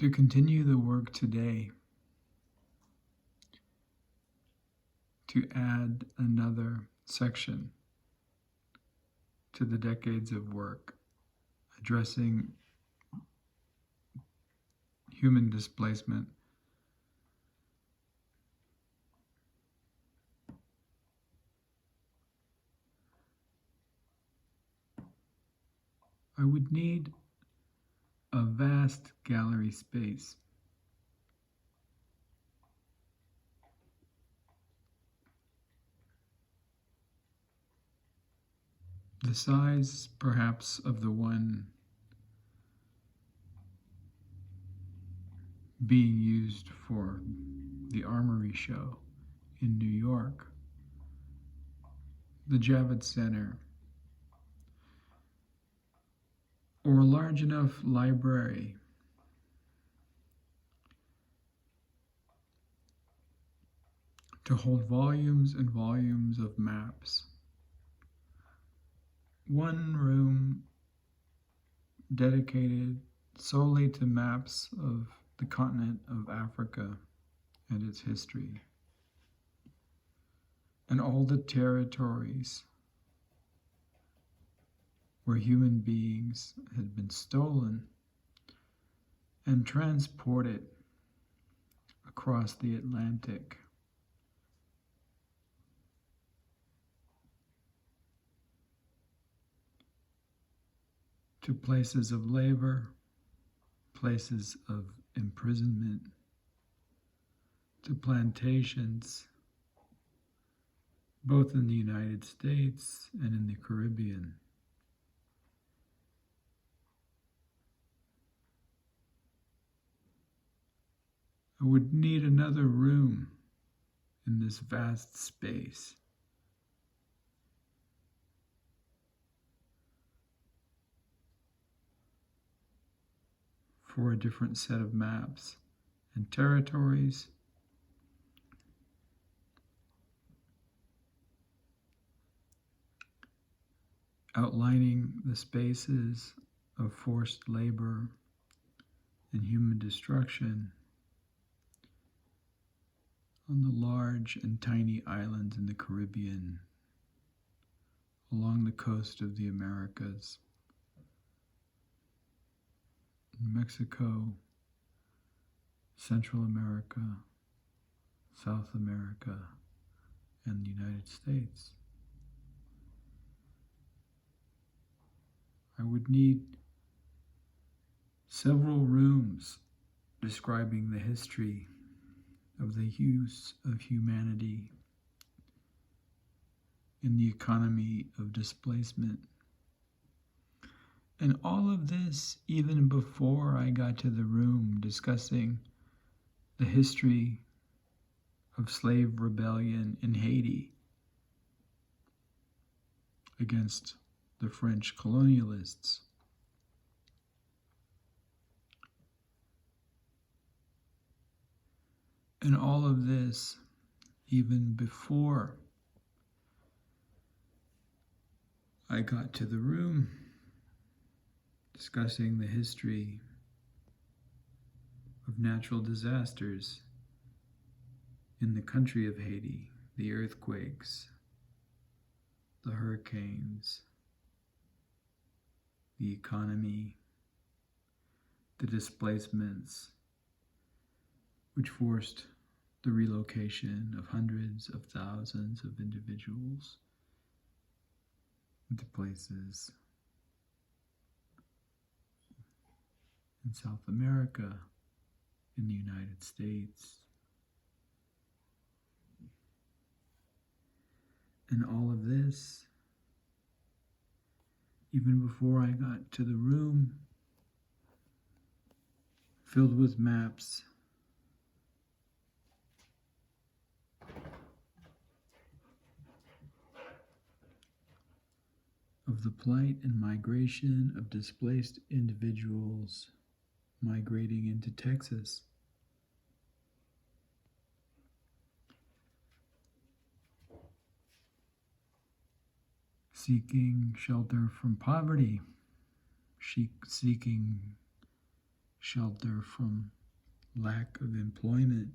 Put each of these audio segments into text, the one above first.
To continue the work today, to add another section to the decades of work addressing human displacement, I would need a vast gallery space. The size, perhaps, of the one being used for the Armory show in New York, the Javits Center, or a large enough library to hold volumes and volumes of maps. One room dedicated solely to maps of the continent of Africa and its history, and all the territories where human beings had been stolen and transported across the Atlantic. To places of labor, places of imprisonment, to plantations, both in the United States and in the Caribbean. I would need another room in this vast space. For a different set of maps and territories, outlining the spaces of forced labor and human destruction on the large and tiny islands in the Caribbean, along the coast of the Americas, Mexico, Central America, South America, and the United States. I would need several rooms describing the history of the use of humanity in the economy of displacement. And all of this even before I got to the room discussing the history of slave rebellion in Haiti against the French colonialists. And all of this even before I got to the room discussing the history of natural disasters in the country of Haiti, the earthquakes, the hurricanes, the economy, the displacements, which forced the relocation of hundreds of thousands of individuals into places in South America, in the United States, and all of this, even before I got to the room filled with maps of the plight and migration of displaced individuals migrating into Texas. Seeking shelter from poverty, seeking shelter from lack of employment,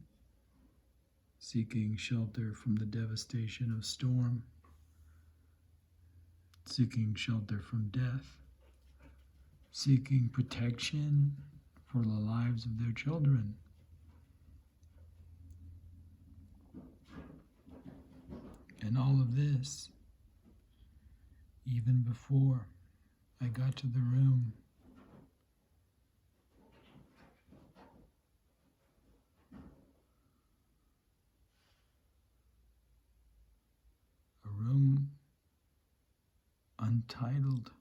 seeking shelter from the devastation of storm, seeking shelter from death, seeking protection for the lives of their children. And all of this, even before I got to the room. A room untitled,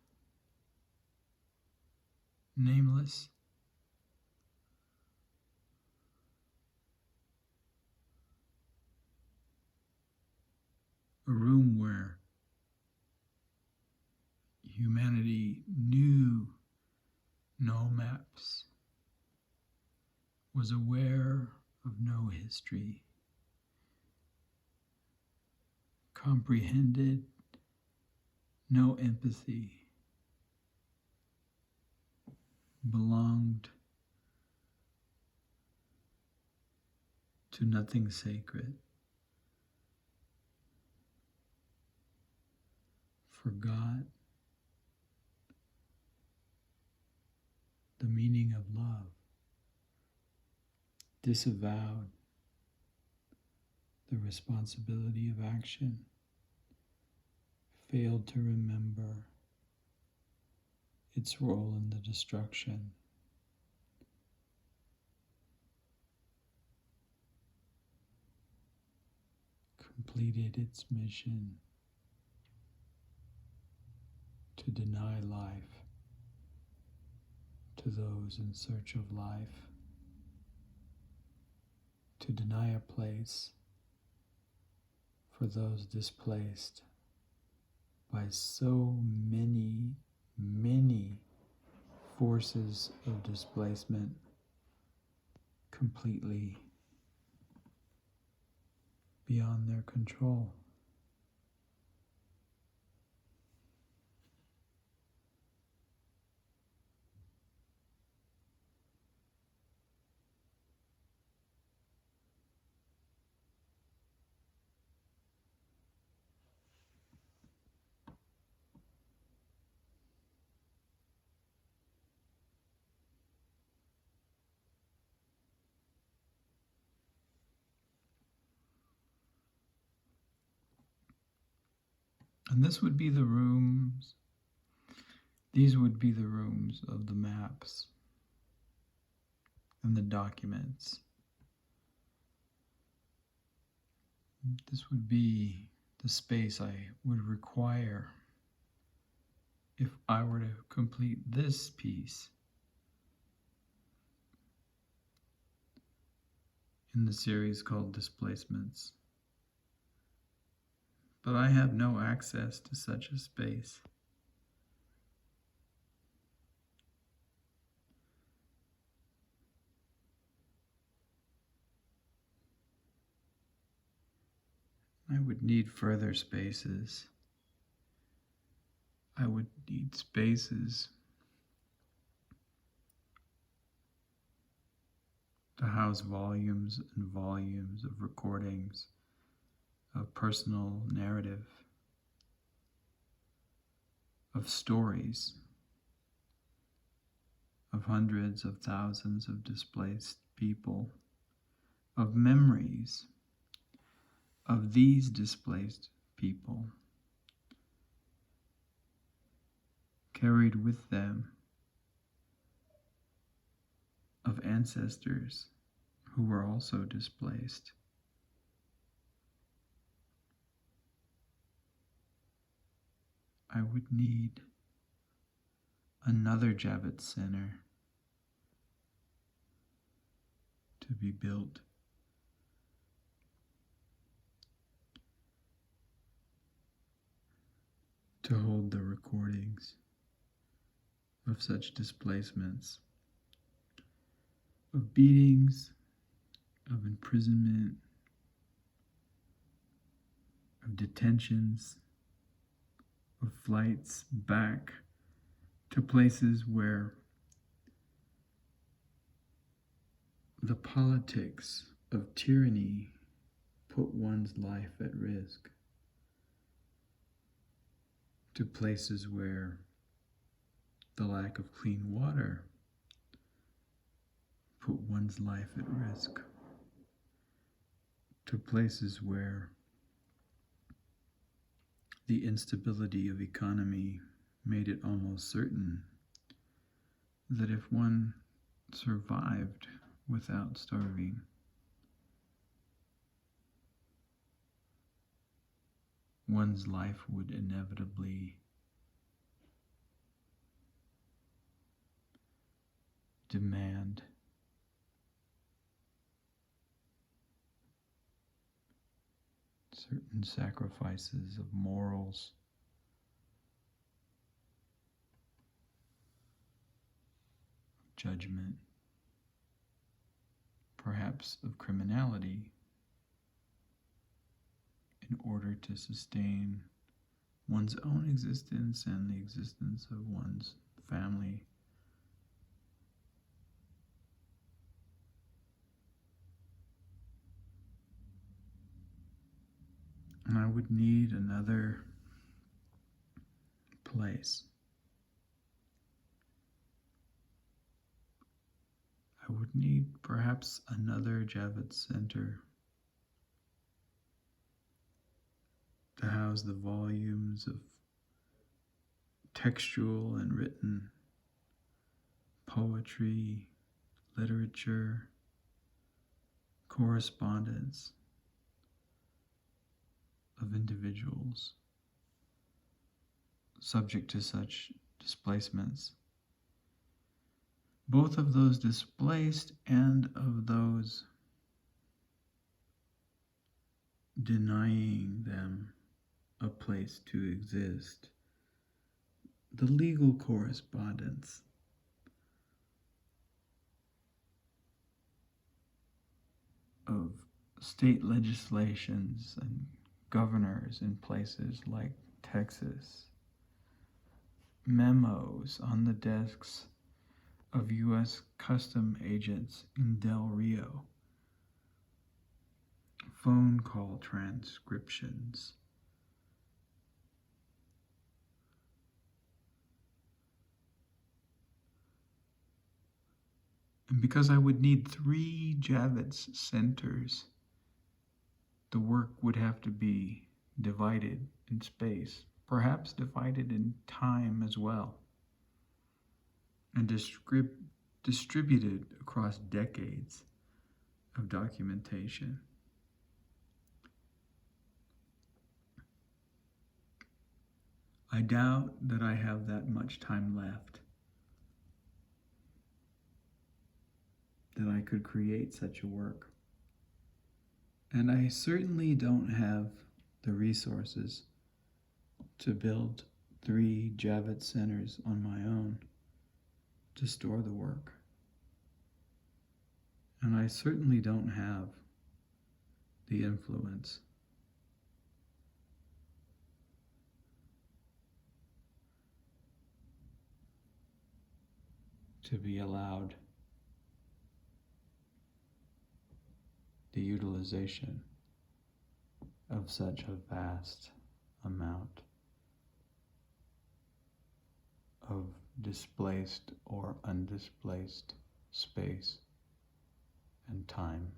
nameless, a room where humanity knew no maps, was aware of no history, comprehended no empathy, belonged to nothing sacred, forgot the meaning of love, disavowed the responsibility of action, failed to remember its role in the destruction, completed its mission to deny life to those in search of life, to deny a place for those displaced by so many forces of displacement completely beyond their control. And these would be the rooms of the maps and the documents. This would be the space I would require if I were to complete this piece in the series called Displacements. But I have no access to such a space. I would need further spaces. I would need spaces to house volumes and volumes of recordings of personal narrative, of stories, of hundreds of thousands of displaced people, of memories of these displaced people, carried with them, of ancestors who were also displaced. I would need another Javits Center to be built to hold the recordings of such displacements, of beatings, of imprisonment, of detentions, of flights back to places where the politics of tyranny put one's life at risk, to places where the lack of clean water put one's life at risk, to places where the instability of economy made it almost certain that if one survived without starving, one's life would inevitably demand certain sacrifices of morals, judgment, perhaps of criminality, in order to sustain one's own existence and the existence of one's family. And I would need another place. I would need perhaps another Javits Center to house the volumes of textual and written poetry, literature, correspondence of individuals subject to such displacements, both of those displaced and of those denying them a place to exist. The legal correspondence of state legislations and governors in places like Texas, memos on the desks of U.S. custom agents in Del Rio, phone call transcriptions, and because I would need 3 Javits centers, the work would have to be divided in space, perhaps divided in time as well, and distributed across decades of documentation. I doubt that I have that much time left, that I could create such a work. And I certainly don't have the resources to build 3 Javits centers on my own to store the work. And I certainly don't have the influence to be allowed the utilization of such a vast amount of displaced or undisplaced space and time.